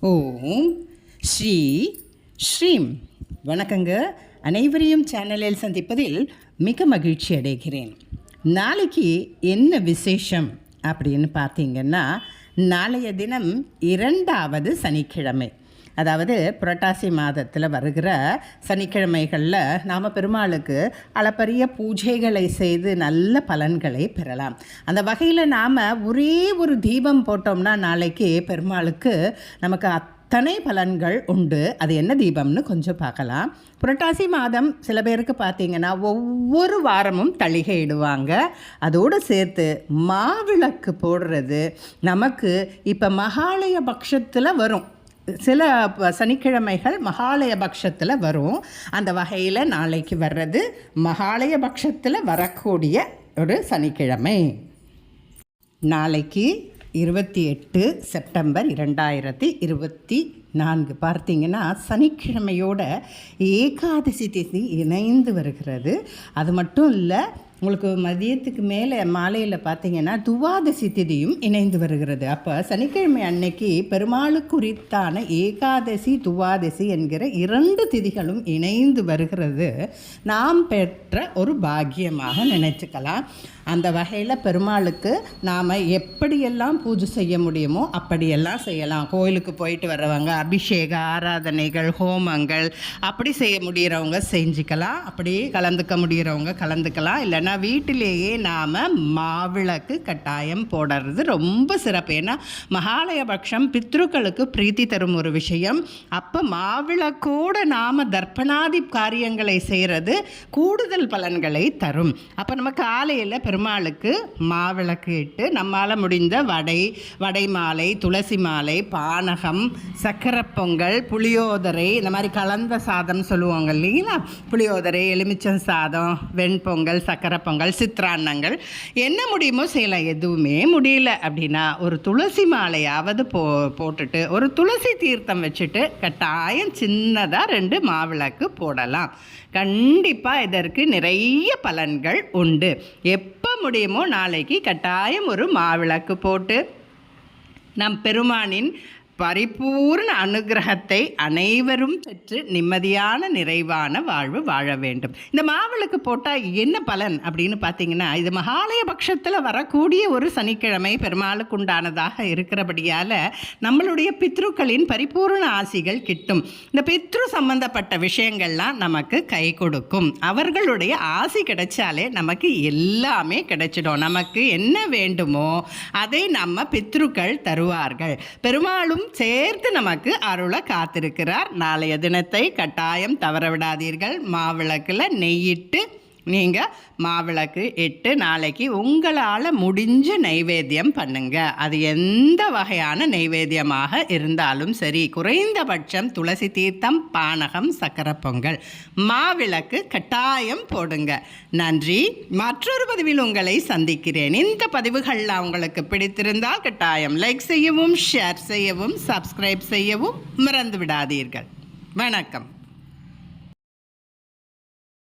ஓம் ஸ்ரீ ஸ்ரீம். வணக்கங்க. அனைவரையும் சேனலில் சந்திப்பதில் மிக மகிழ்ச்சி அடைகிறேன். நாளைக்கு என்ன விசேஷம் அப்படின்னு பார்த்தீங்கன்னா, நாளைய தினம் 2வது சனிக்கிழமை. அதாவது புரட்டாசி மாதத்தில் வருகிற சனிக்கிழமைகளில் நாம் பெருமாளுக்கு அளப்பரிய பூஜைகளை செய்து நல்ல பலன்களை பெறலாம். அந்த வகையில் நாம் ஒரே ஒரு தீபம் போட்டோம்னா நாளைக்கு பெருமாளுக்கு நமக்கு அத்தனை பலன்கள் உண்டு. அது என்ன தீபம்னு கொஞ்சம் பார்க்கலாம். புரட்டாசி மாதம் சில பேருக்கு பார்த்திங்கன்னா ஒவ்வொரு வாரமும் தளிகை இடுவாங்க. அதோடு சேர்த்து மாவிளக்கு போடுறது நமக்கு இப்போ மகாலய பட்சத்தில் வரும். சில சனிக்கிழமைகள் மகாலய பட்சத்தில் வரும். அந்த வகையில் நாளைக்கு வர்றது மகாலய பட்சத்தில் வரக்கூடிய ஒரு சனிக்கிழமை. நாளைக்கு 28 செப்டம்பர் 2024 பார்த்தீங்கன்னா சனிக்கிழமையோட ஏகாதசி திதி இணைந்து வருகிறது. அது மட்டும் இல்லை, உங்களுக்கு மதியத்துக்கு மேலே மாலையில் பார்த்தீங்கன்னா துவாதசி திதியும் இணைந்து வருகிறது. அப்போ சனிக்கிழமை அன்னைக்கு பெருமாளுக்கு குறித்தான ஏகாதசி துவாதசி என்கிற 2 திதிகளும் இணைந்து வருகிறது நாம் பெற்ற ஒரு பாக்கியமாக நினைச்சுக்கலாம். அந்த வகையில் பெருமாளுக்கு நாம் எப்படியெல்லாம் பூஜை செய்ய முடியுமோ அப்படியெல்லாம் செய்யலாம். கோயிலுக்கு போயிட்டு வர்றவங்க அபிஷேக ஆராதனைகள் ஹோமங்கள் அப்படி செய்ய முடிகிறவங்க செஞ்சுக்கலாம். அப்படி கலந்துக்க முடிகிறவங்க கலந்துக்கலாம். இல்லைன்னா வீட்டிலேயே நாம் மாவிளக்கு கட்டாயம் போடுறது ரொம்ப சிறப்பு. ஏன்னா மகாலய பட்சம் பித்ருக்களுக்கு பிரீத்தி தரும் ஒரு விஷயம். அப்போ மாவிளக்கோடு நாம் தர்ப்பணாதி காரியங்களை செய்கிறது கூடுதல் பலன்களை தரும். அப்போ நம்ம காலையில் பெருமாளுக்கு மாவிளக்கு இட்டு நம்மால் முடிந்த வடை மாலை, துளசி மாலை, பானகம், சக்கரை பொங்கல், புளியோதரை, இந்த மாதிரி கலந்த சாதம் சொல்லுவாங்க இல்லைங்களா, புளியோதரை, எலுமிச்சம் சாதம், வெண்பொங்கல், சக்கரை பொங்கல், சித்திரான்னங்கள் என்ன முடியுமோ செய்யலாம். எதுவுமே முடியல அப்படின்னா ஒரு துளசி மாலையாவது போட்டுட்டு ஒரு துளசி தீர்த்தம் வச்சுட்டு கட்டாயம் சின்னதாக 2 மாவிளக்கு போடலாம். கண்டிப்பாக இதற்கு நிறைய பலன்கள் உண்டு. எப்போ முடியுமோ நாளைக்கு கட்டாயம் ஒரு மாவிளக்கு போட்டு நம் பெருமானின் பரிபூர்ண அனுகிரகத்தை அனைவரும் பெற்று நிம்மதியான நிறைவான வாழ்வு வாழ வேண்டும். இந்த மாவிளக்கு போட்டால் என்ன பலன் அப்படின்னு பார்த்தீங்கன்னா, இது மகாலய பட்சத்தில் வரக்கூடிய ஒரு சனிக்கிழமை பெருமாளுக்கு உண்டானதாக இருக்கிறபடியால் நம்மளுடைய பித்ருக்களின் பரிபூர்ண ஆசிகள் கிட்டும். இந்த பித்ரு சம்பந்தப்பட்ட விஷயங்கள்லாம் நமக்கு கை கொடுக்கும். அவர்களுடைய ஆசி கிடைச்சாலே நமக்கு எல்லாமே கிடைச்சிடும். நமக்கு என்ன வேண்டுமோ அதை நம்ம பித்ருக்கள் தருவார்கள். பெருமாளும் சேர்த்து நமக்கு அருளை காத்திருக்கிறார். நாளைய தினத்தை கட்டாயம் தவற விடாதீர்கள். மாவிளக்கில் நெய்யிட்டு நீங்கள் மாவிளக்கு இட்டு நாளைக்கு உங்களால் முடிஞ்ச நைவேத்தியம் பண்ணுங்க. அது எந்த வகையான நைவேத்தியமாக இருந்தாலும் சரி, குறைந்தபட்சம் துளசி தீர்த்தம், பானகம், சக்கரை பொங்கல், மாவிளக்கு கட்டாயம் போடுங்க. நன்றி. மற்றொரு பதிவில் உங்களை சந்திக்கிறேன். இந்த பதிவுகள்லாம் உங்களுக்கு பிடித்திருந்தால் கட்டாயம் லைக் செய்யவும், ஷேர் செய்யவும், சப்ஸ்கிரைப் செய்யவும் மறந்து விடாதீர்கள். வணக்கம்.